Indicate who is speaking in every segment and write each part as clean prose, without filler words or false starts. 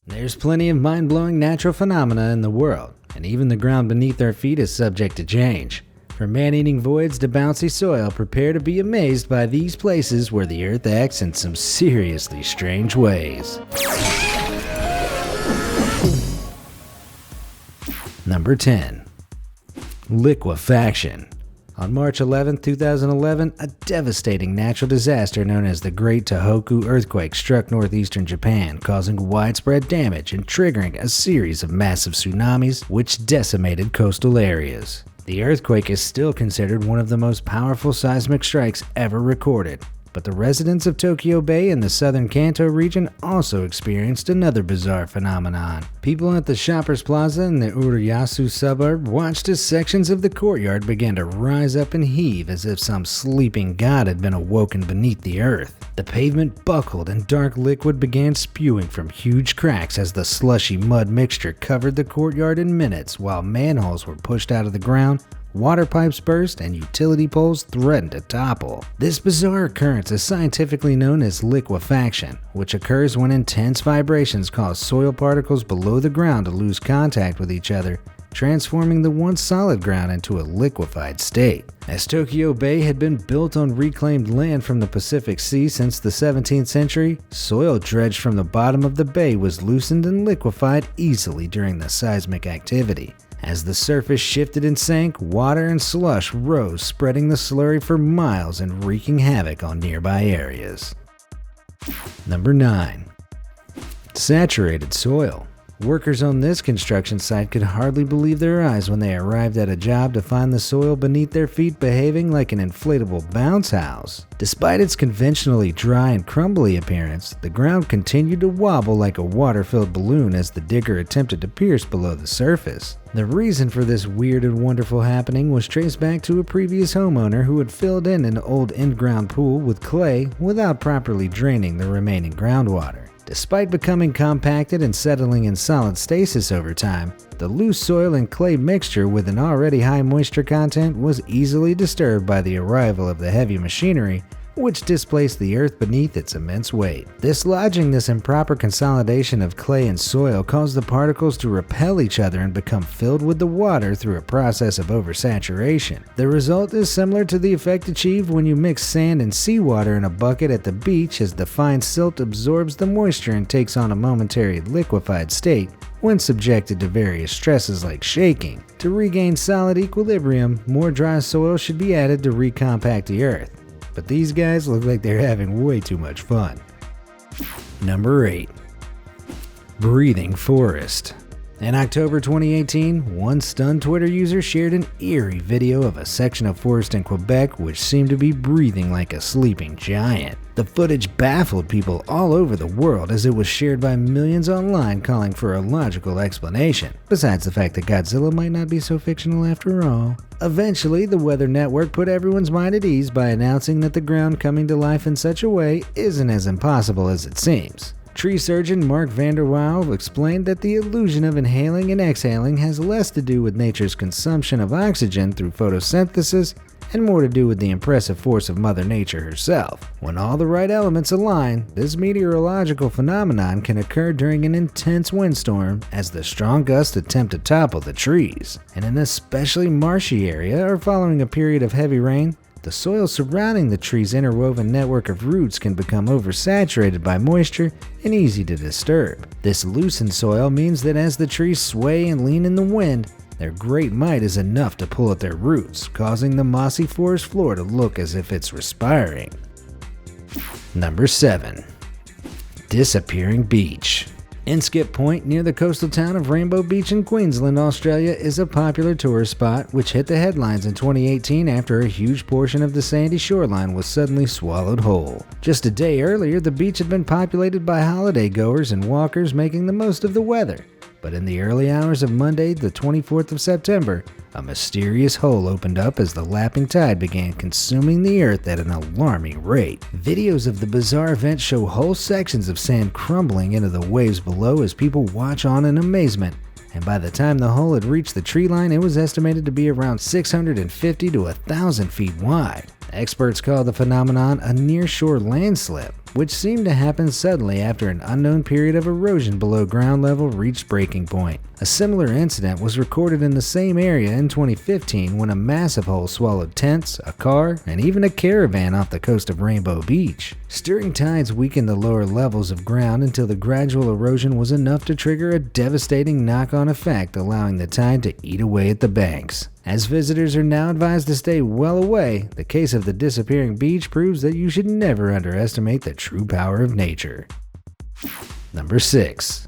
Speaker 1: There's plenty of mind-blowing natural phenomena in the world, and even the ground beneath our feet is subject to change. From man-eating voids to bouncy soil, prepare to be amazed by these places where the Earth acts in some seriously strange ways. Number 10. Liquefaction. On March 11, 2011, a devastating natural disaster known as the Great Tohoku Earthquake struck northeastern Japan, causing widespread damage and triggering a series of massive tsunamis which decimated coastal areas. The earthquake is still considered one of the most powerful seismic strikes ever recorded, but the residents of Tokyo Bay in the southern Kanto region also experienced another bizarre phenomenon. People at the Shoppers Plaza in the Urayasu suburb watched as sections of the courtyard began to rise up and heave as if some sleeping god had been awoken beneath the earth. The pavement buckled and dark liquid began spewing from huge cracks as the slushy mud mixture covered the courtyard in minutes, while manholes were pushed out of the ground, water pipes burst, and utility poles threatened to topple. This bizarre occurrence is scientifically known as liquefaction, which occurs when intense vibrations cause soil particles below the ground to lose contact with each other, transforming the once solid ground into a liquefied state. As Tokyo Bay had been built on reclaimed land from the Pacific Sea since the 17th century, soil dredged from the bottom of the bay was loosened and liquefied easily during the seismic activity. As the surface shifted and sank, water and slush rose, spreading the slurry for miles and wreaking havoc on nearby areas. Number 9. Saturated soil. Workers on this construction site could hardly believe their eyes when they arrived at a job to find the soil beneath their feet behaving like an inflatable bounce house. Despite its conventionally dry and crumbly appearance, the ground continued to wobble like a water-filled balloon as the digger attempted to pierce below the surface. The reason for this weird and wonderful happening was traced back to a previous homeowner who had filled in an old in-ground pool with clay without properly draining the remaining groundwater. Despite becoming compacted and settling in solid stasis over time, the loose soil and clay mixture with an already high moisture content was easily disturbed by the arrival of the heavy machinery, which displaced the earth beneath its immense weight. Dislodging this improper consolidation of clay and soil caused the particles to repel each other and become filled with the water through a process of oversaturation. The result is similar to the effect achieved when you mix sand and seawater in a bucket at the beach, as the fine silt absorbs the moisture and takes on a momentary liquefied state when subjected to various stresses like shaking. To regain solid equilibrium, more dry soil should be added to recompact the earth. But these guys look like they're having way too much fun. Number 8. Breathing forest. In October 2018, one stunned Twitter user shared an eerie video of a section of forest in Quebec which seemed to be breathing like a sleeping giant. The footage baffled people all over the world as it was shared by millions online calling for a logical explanation, besides the fact that Godzilla might not be so fictional after all. Eventually, the Weather Network put everyone's mind at ease by announcing that the ground coming to life in such a way isn't as impossible as it seems. Tree surgeon Mark van der Waal explained that the illusion of inhaling and exhaling has less to do with nature's consumption of oxygen through photosynthesis and more to do with the impressive force of Mother Nature herself. When all the right elements align, this meteorological phenomenon can occur during an intense windstorm as the strong gusts attempt to topple the trees. In an especially marshy area or following a period of heavy rain, the soil surrounding the tree's interwoven network of roots can become oversaturated by moisture and easy to disturb. This loosened soil means that as the trees sway and lean in the wind, their great might is enough to pull at their roots, causing the mossy forest floor to look as if it's respiring. Number 7. Disappearing beach. Inskip Point near the coastal town of Rainbow Beach in Queensland, Australia is a popular tourist spot which hit the headlines in 2018 after a huge portion of the sandy shoreline was suddenly swallowed whole. Just a day earlier, the beach had been populated by holiday goers and walkers making the most of the weather. But in the early hours of Monday, the 24th of September, a mysterious hole opened up as the lapping tide began consuming the earth at an alarming rate. Videos of the bizarre event show whole sections of sand crumbling into the waves below as people watch on in amazement, and by the time the hole had reached the tree line, it was estimated to be around 650 to 1,000 feet wide. Experts call the phenomenon a near-shore landslip, which seemed to happen suddenly after an unknown period of erosion below ground level reached breaking point. A similar incident was recorded in the same area in 2015 when a massive hole swallowed tents, a car, and even a caravan off the coast of Rainbow Beach. Stirring tides weakened the lower levels of ground until the gradual erosion was enough to trigger a devastating knock-on effect, allowing the tide to eat away at the banks. As visitors are now advised to stay well away, the case of the disappearing beach proves that you should never underestimate the true power of nature. Number 6.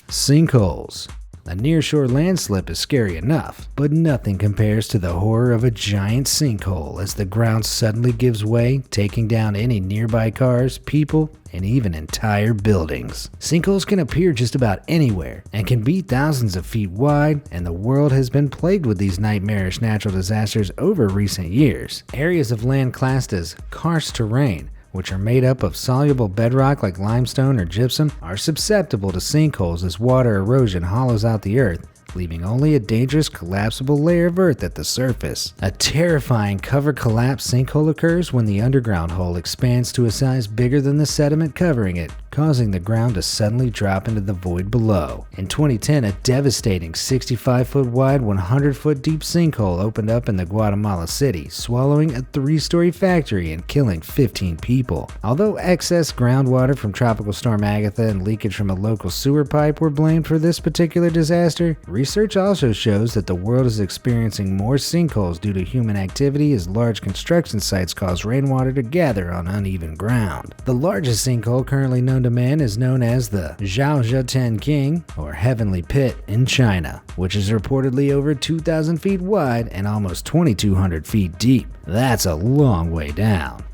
Speaker 1: Sinkholes. A nearshore landslip is scary enough, but nothing compares to the horror of a giant sinkhole as the ground suddenly gives way, taking down any nearby cars, people, and even entire buildings. Sinkholes can appear just about anywhere and can be thousands of feet wide, and the world has been plagued with these nightmarish natural disasters over recent years. Areas of land classed as karst terrain, which are made up of soluble bedrock like limestone or gypsum, are susceptible to sinkholes as water erosion hollows out the earth, leaving only a dangerous collapsible layer of earth at the surface. A terrifying cover collapse sinkhole occurs when the underground hole expands to a size bigger than the sediment covering it, causing the ground to suddenly drop into the void below. In 2010, a devastating 65-foot wide, 100-foot deep sinkhole opened up in the Guatemala City, swallowing a 3-story factory and killing 15 people. Although excess groundwater from Tropical Storm Agatha and leakage from a local sewer pipe were blamed for this particular disaster, research also shows that the world is experiencing more sinkholes due to human activity as large construction sites cause rainwater to gather on uneven ground. The largest sinkhole currently known to man is known as the Zhaozhetan King, or Heavenly Pit, in China, which is reportedly over 2,000 feet wide and almost 2,200 feet deep. That's a long way down.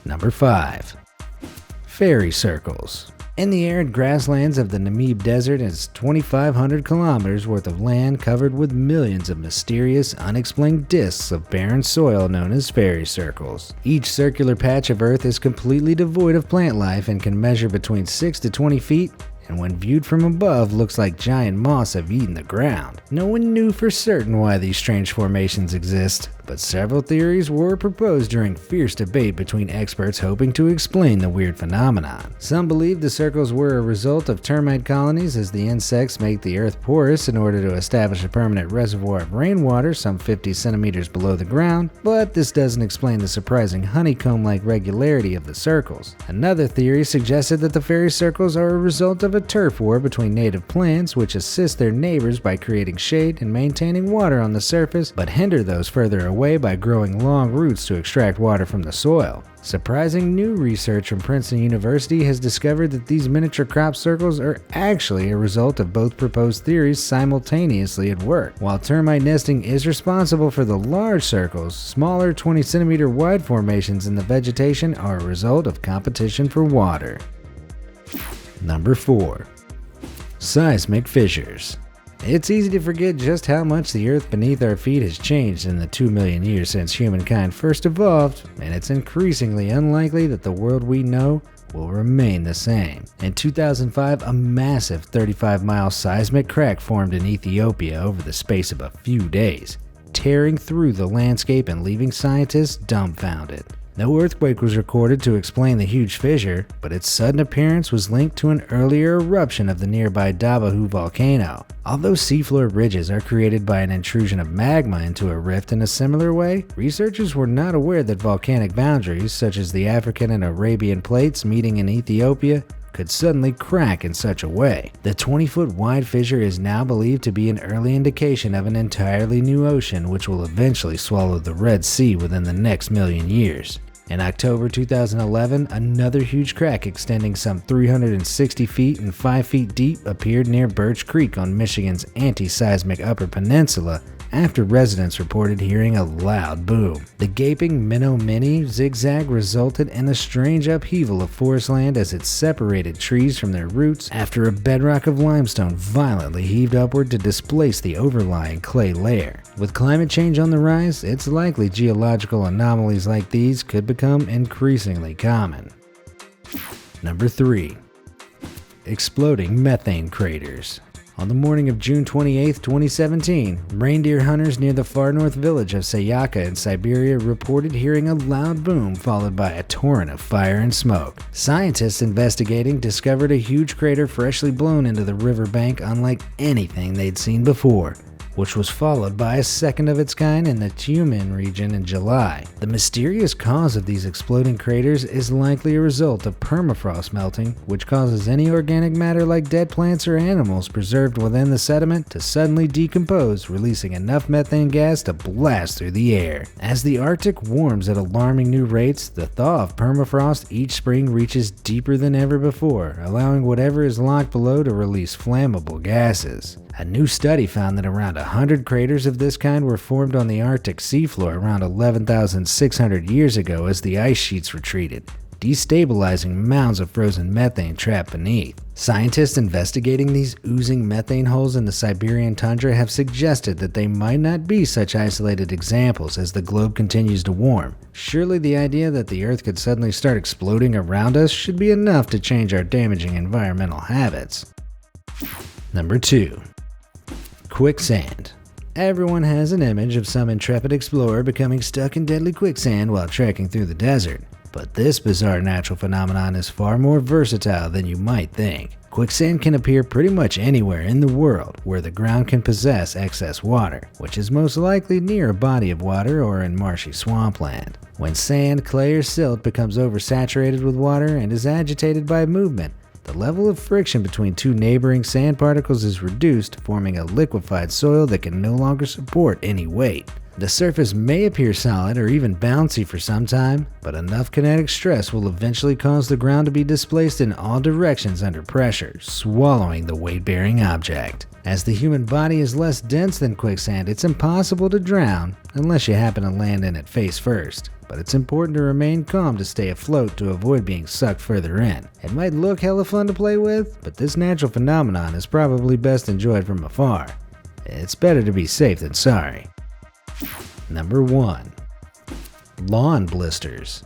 Speaker 1: Number 5. Fairy circles. In the arid grasslands of the Namib Desert is 2,500 kilometers worth of land covered with millions of mysterious, unexplained disks of barren soil known as fairy circles. Each circular patch of earth is completely devoid of plant life and can measure between 6 to 20 feet, and when viewed from above looks like giant moths have eaten the ground. No one knew for certain why these strange formations exist, but several theories were proposed during fierce debate between experts hoping to explain the weird phenomenon. Some believe the circles were a result of termite colonies as the insects make the earth porous in order to establish a permanent reservoir of rainwater some 50 centimeters below the ground, but this doesn't explain the surprising honeycomb-like regularity of the circles. Another theory suggested that the fairy circles are a result of a turf war between native plants which assist their neighbors by creating shade and maintaining water on the surface, but hinder those further away by growing long roots to extract water from the soil. Surprising new research from Princeton University has discovered that these miniature crop circles are actually a result of both proposed theories simultaneously at work. While termite nesting is responsible for the large circles, smaller 20-centimeter wide formations in the vegetation are a result of competition for water. Number 4. Seismic fissures. It's easy to forget just how much the earth beneath our feet has changed in the 2 million years since humankind first evolved, and it's increasingly unlikely that the world we know will remain the same. In 2005, a massive 35-mile seismic crack formed in Ethiopia over the space of a few days, tearing through the landscape and leaving scientists dumbfounded. No earthquake was recorded to explain the huge fissure, but its sudden appearance was linked to an earlier eruption of the nearby Dabahu volcano. Although seafloor ridges are created by an intrusion of magma into a rift in a similar way, researchers were not aware that volcanic boundaries, such as the African and Arabian plates meeting in Ethiopia, could suddenly crack in such a way. The 20-foot wide fissure is now believed to be an early indication of an entirely new ocean which will eventually swallow the Red Sea within the next million years. In October 2011, another huge crack extending some 360 feet and 5 feet deep appeared near Birch Creek on Michigan's anti-seismic Upper Peninsula after residents reported hearing a loud boom. The gaping Minnow Mini zigzag resulted in a strange upheaval of forest land as it separated trees from their roots after a bedrock of limestone violently heaved upward to displace the overlying clay layer. With climate change on the rise, it's likely geological anomalies like these could become increasingly common. Number 3. Exploding methane craters. On the morning of June 28, 2017, reindeer hunters near the far north village of Sayaka in Siberia reported hearing a loud boom followed by a torrent of fire and smoke. Scientists investigating discovered a huge crater freshly blown into the riverbank unlike anything they'd seen before, which was followed by a second of its kind in the Tumen region in July. The mysterious cause of these exploding craters is likely a result of permafrost melting, which causes any organic matter like dead plants or animals preserved within the sediment to suddenly decompose, releasing enough methane gas to blast through the air. As the Arctic warms at alarming new rates, the thaw of permafrost each spring reaches deeper than ever before, allowing whatever is locked below to release flammable gases. A new study found that around 100 craters of this kind were formed on the Arctic seafloor around 11,600 years ago as the ice sheets retreated, destabilizing mounds of frozen methane trapped beneath. Scientists investigating these oozing methane holes in the Siberian tundra have suggested that they might not be such isolated examples as the globe continues to warm. Surely the idea that the Earth could suddenly start exploding around us should be enough to change our damaging environmental habits. Number 2. Quicksand. Everyone has an image of some intrepid explorer becoming stuck in deadly quicksand while trekking through the desert. But this bizarre natural phenomenon is far more versatile than you might think. Quicksand can appear pretty much anywhere in the world where the ground can possess excess water, which is most likely near a body of water or in marshy swampland. When sand, clay, or silt becomes oversaturated with water and is agitated by movement, the level of friction between two neighboring sand particles is reduced, forming a liquefied soil that can no longer support any weight. The surface may appear solid or even bouncy for some time, but enough kinetic stress will eventually cause the ground to be displaced in all directions under pressure, swallowing the weight-bearing object. As the human body is less dense than quicksand, it's impossible to drown unless you happen to land in it face first. But it's important to remain calm to stay afloat to avoid being sucked further in. It might look hella fun to play with, but this natural phenomenon is probably best enjoyed from afar. It's better to be safe than sorry. Number 1. Lawn blisters.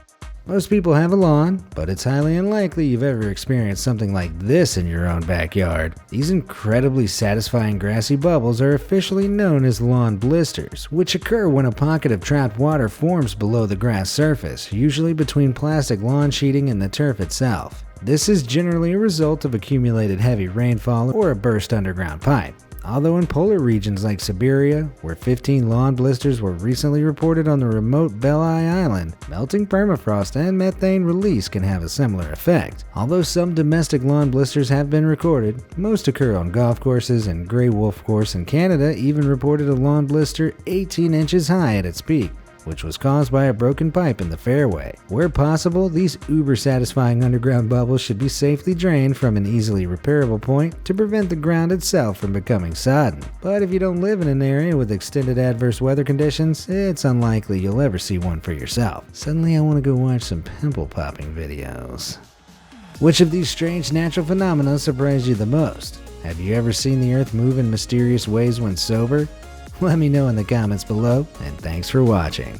Speaker 1: Most people have a lawn, but it's highly unlikely you've ever experienced something like this in your own backyard. These incredibly satisfying grassy bubbles are officially known as lawn blisters, which occur when a pocket of trapped water forms below the grass surface, usually between plastic lawn sheeting and the turf itself. This is generally a result of accumulated heavy rainfall or a burst underground pipe. Although in polar regions like Siberia, where 15 lawn blisters were recently reported on the remote Belai Island, melting permafrost and methane release can have a similar effect. Although some domestic lawn blisters have been recorded, most occur on golf courses, and Grey Wolf Course in Canada even reported a lawn blister 18 inches high at its peak, which was caused by a broken pipe in the fairway. Where possible, these uber-satisfying underground bubbles should be safely drained from an easily repairable point to prevent the ground itself from becoming sodden. But if you don't live in an area with extended adverse weather conditions, it's unlikely you'll ever see one for yourself. Suddenly I want to go watch some pimple popping videos. Which of these strange natural phenomena surprised you the most? Have you ever seen the Earth move in mysterious ways when sober? Let me know in the comments below, and thanks for watching.